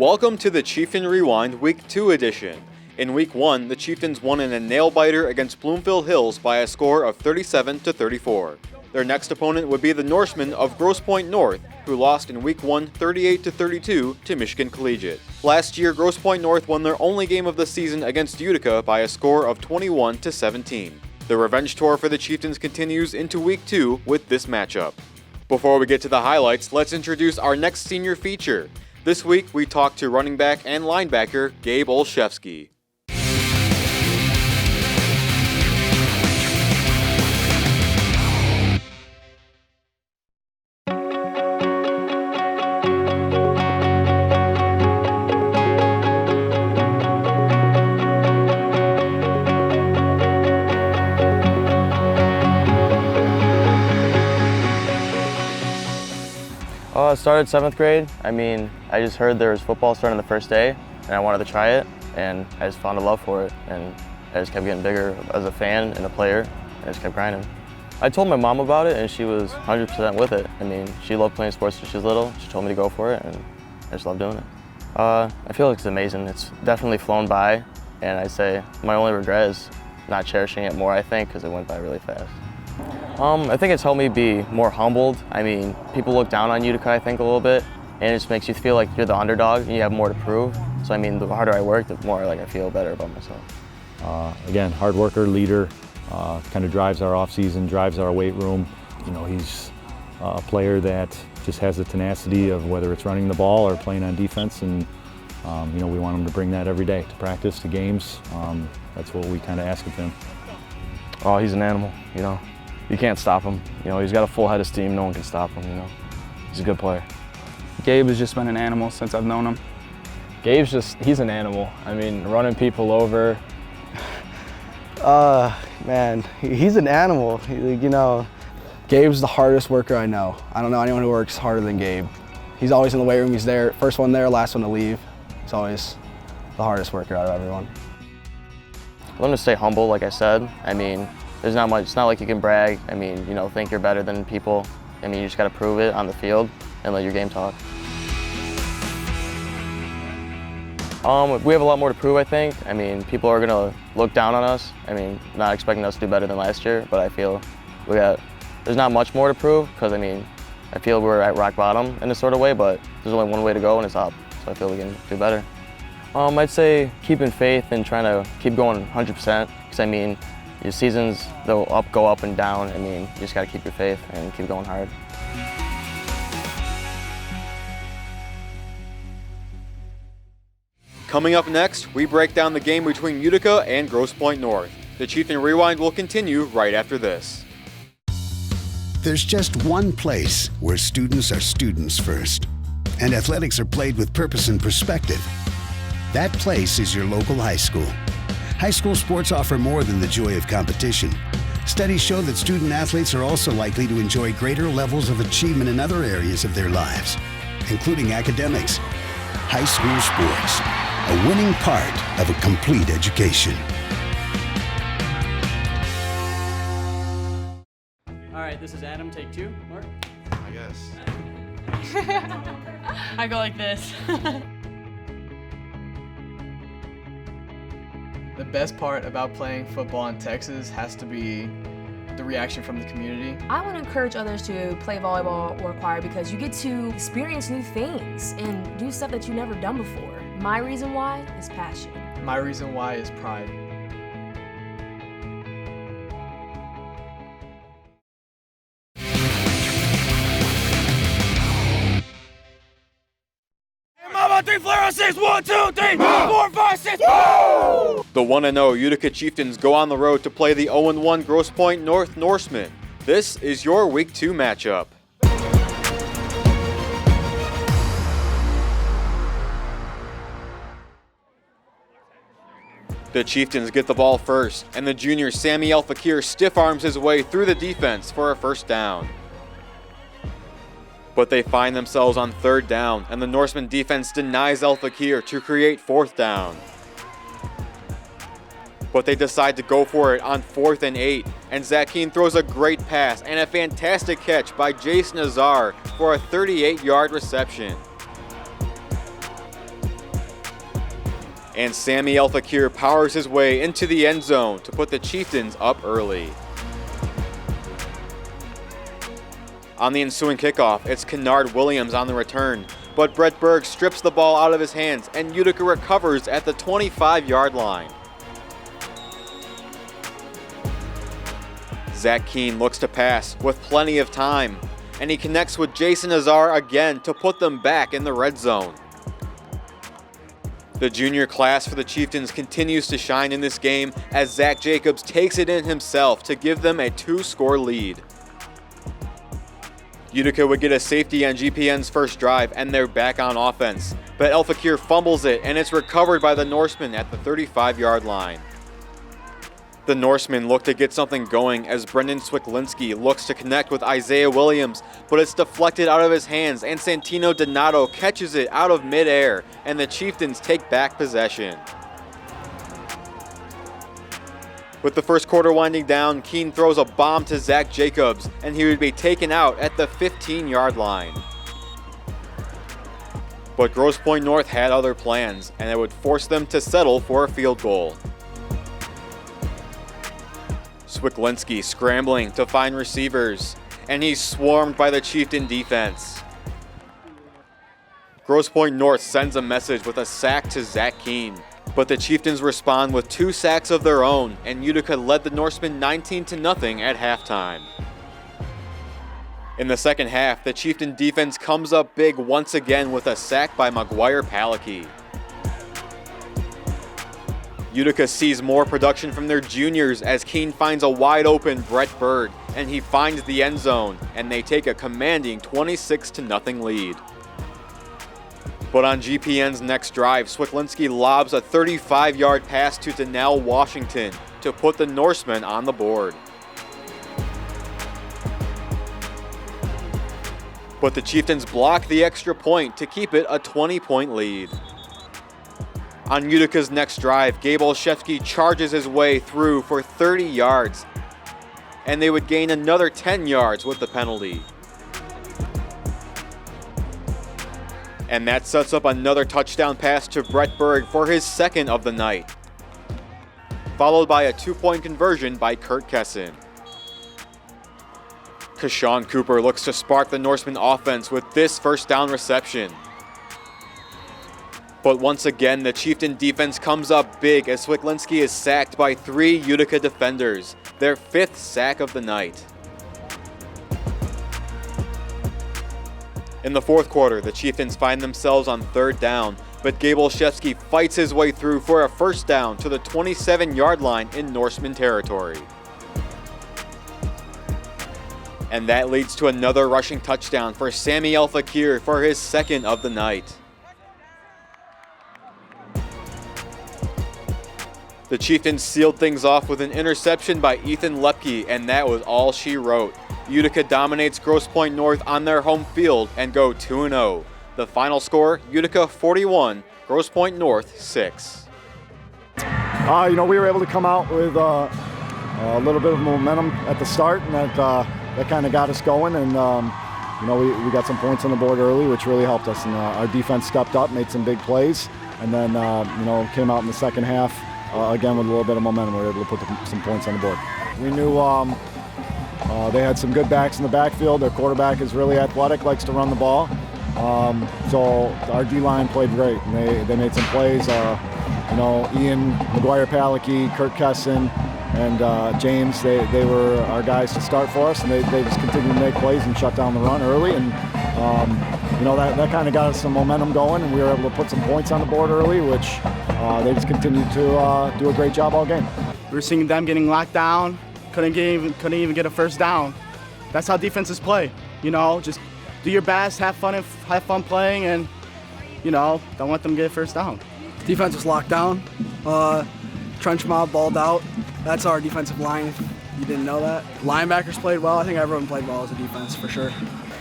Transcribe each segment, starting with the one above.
Welcome to the Chieftain Rewind Week 2 edition. In Week 1, the Chieftains won in a nail-biter against Bloomfield Hills by a score of 37-34. Their next opponent would be the Norsemen of Grosse Pointe North, who lost in Week 1 38-32 to Michigan Collegiate. Last year, Grosse Pointe North won their only game of the season against Utica by a score of 21-17. The revenge tour for the Chieftains continues into Week 2 with this matchup. Before we get to the highlights, let's introduce our next senior feature. This week, we talked to running back and linebacker Gabe Olszewski. I started 7th grade. I just heard there was football starting the first day, and I wanted to try it, and I just found a love for it, and I just kept getting bigger as a fan and a player, and I just kept grinding. I told my mom about it, and she was 100% with it. She loved playing sports when she was little. She told me to go for it, and I just love doing it. I feel like it's amazing. It's definitely flown by, and I'd say my only regret is not cherishing it more, I think, because it went by really fast. I think it's helped me be more humbled. People look down on Utica, I think, a little bit, and it just makes you feel like you're the underdog and you have more to prove. So, the harder I work, the more I feel better about myself. Again, hard worker, leader, kind of drives our off-season, drives our weight room. He's a player that just has the tenacity of whether it's running the ball or playing on defense, and we want him to bring that every day to practice, to games. That's what we kind of ask of him. Oh, he's an animal, You can't stop him. He's got a full head of steam. No one can stop him, He's a good player. Gabe has just been an animal since I've known him. He's an animal. Running people over. Man, he's an animal. Gabe's the hardest worker I know. I don't know anyone who works harder than Gabe. He's always in the weight room. He's there, first one there, last one to leave. He's always the hardest worker out of everyone. I learned to stay humble, like I said. There's not much, it's not like you can brag, think you're better than people. You just gotta prove it on the field and let your game talk. We have a lot more to prove, I think. People are gonna look down on us. Not expecting us to do better than last year, but I feel there's not much more to prove because, I feel we're at rock bottom in a sort of way, but there's only one way to go and it's up. So I feel we can do better. I'd say keeping faith and trying to keep going 100% because, your seasons, they'll go up and down. You just got to keep your faith and keep going hard. Coming up next, we break down the game between Utica and Grosse Pointe North. The Chieftain Rewind will continue right after this. There's just one place where students are students first, and athletics are played with purpose and perspective. That place is your local high school. High school sports offer more than the joy of competition. Studies show that student athletes are also likely to enjoy greater levels of achievement in other areas of their lives, including academics. High school sports, a winning part of a complete education. All right, this is Adam, take 2. Mark? I guess. I go like this. The best part about playing football in Texas has to be the reaction from the community. I want to encourage others to play volleyball or choir because you get to experience new things and do stuff that you've never done before. My reason why is passion. My reason why is pride. Three flare 6, 1, 2, 3, 4, 5, 6. Woo! The 1-0 Utica Chieftains go on the road to play the 0-1 Grosse Pointe North Norsemen. This is your Week 2 matchup. The Chieftains get the ball first, and the junior Sammy Al-Fakir stiff arms his way through the defense for a first down. But they find themselves on 3rd down, and the Norseman defense denies Al-Fakir to create 4th down. But they decide to go for it on 4th and 8, and Zakeen throws a great pass and a fantastic catch by Jace Nazar for a 38-yard reception. And Sammy El Fakir powers his way into the end zone to put the Chieftains up early. On the ensuing kickoff, it's Kennard Williams on the return, but Brett Berg strips the ball out of his hands and Utica recovers at the 25-yard line. Zach Keene looks to pass with plenty of time, and he connects with Jason Azar again to put them back in the red zone. The junior class for the Chieftains continues to shine in this game as Zach Jacobs takes it in himself to give them a 2-score lead. Utica would get a safety on GPN's first drive and they're back on offense, but El Fakir fumbles it and it's recovered by the Norsemen at the 35-yard line. The Norsemen look to get something going as Brendan Swiklinski looks to connect with Isaiah Williams, but it's deflected out of his hands and Santino Donato catches it out of midair and the Chieftains take back possession. With the first quarter winding down, Keene throws a bomb to Zach Jacobs, and he would be taken out at the 15-yard line. But Grosse Pointe North had other plans, and it would force them to settle for a field goal. Swiklinski scrambling to find receivers, and he's swarmed by the Chieftain defense. Grosse Pointe North sends a message with a sack to Zach Keene. But the Chieftains respond with 2 sacks of their own, and Utica led the Norsemen 19-0 at halftime. In the second half, the Chieftain defense comes up big once again with a sack by McGuire Palicki. Utica sees more production from their juniors as Keene finds a wide open Brett Berg, and he finds the end zone, and they take a commanding 26-0 lead. But on GPN's next drive, Swiklinski lobs a 35-yard pass to Donnell Washington to put the Norsemen on the board. But the Chieftains block the extra point to keep it a 20-point lead. On Utica's next drive, Gabe Olszewski charges his way through for 30 yards, and they would gain another 10 yards with the penalty. And that sets up another touchdown pass to Brett Berg for his second of the night, followed by a 2-point conversion by Kurt Kesson. Kashawn Cooper looks to spark the Norsemen offense with this first down reception. But once again, the Chieftain defense comes up big as Swiklinski is sacked by 3 Utica defenders, their 5th sack of the night. In the fourth quarter, the Chieftains find themselves on 3rd down, but Gabe Olszewski fights his way through for a first down to the 27-yard line in Norseman territory. And that leads to another rushing touchdown for Sammy El Fakir for his second of the night. The Chieftains sealed things off with an interception by Ethan Lepke, and that was all she wrote. Utica dominates Grosse Pointe North on their home field and go 2-0. The final score, Utica 41, Grosse Pointe North 6. We were able to come out with a little bit of momentum at the start, and that kind of got us going. And we got some points on the board early, which really helped us. And our defense stepped up, made some big plays, and then came out in the second half again with a little bit of momentum. We were able to put some points on the board. We knew they had some good backs in the backfield. Their quarterback is really athletic, likes to run the ball. So our D-line played great. And they made some plays. Ian, McGuire Palicki, Kurt Kesson, and James, they were our guys to start for us, and they just continued to make plays and shut down the run early. And that kind of got us some momentum going, and we were able to put some points on the board early, which they just continued to do a great job all game. We were seeing them getting locked down. Couldn't even get a first down. That's how defenses play. Just do your best, have fun playing, and don't let them get a first down. Defense was locked down. Trench mob balled out. That's our defensive line. If you didn't know that. Linebackers played well. I think everyone played well as a defense for sure.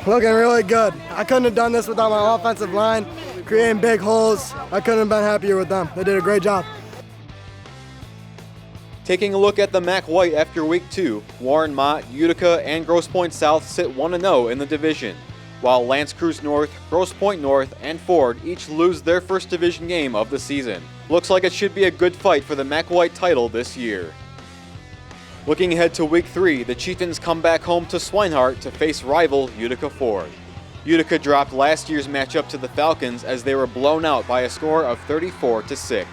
Looking really good. I couldn't have done this without my offensive line, creating big holes. I couldn't have been happier with them. They did a great job. Taking a look at the MAC White after Week 2, Warren Mott, Utica, and Grosse Pointe South sit 1-0 in the division, while L'Anse Creuse North, Grosse Pointe North, and Ford each lose their first division game of the season. Looks like it should be a good fight for the MAC White title this year. Looking ahead to Week 3, the Chieftains come back home to Swinehart to face rival Utica Ford. Utica dropped last year's matchup to the Falcons as they were blown out by a score of 34-6.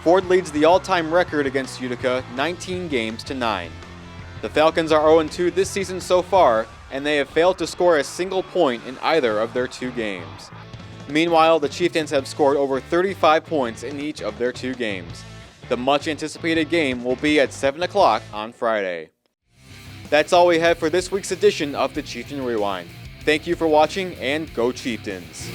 Ford leads the all-time record against Utica 19 games to 9. The Falcons are 0-2 this season so far, and they have failed to score a single point in either of their 2 games. Meanwhile, the Chieftains have scored over 35 points in each of their 2 games. The much-anticipated game will be at 7 o'clock on Friday. That's all we have for this week's edition of the Chieftain Rewind. Thank you for watching, and go Chieftains!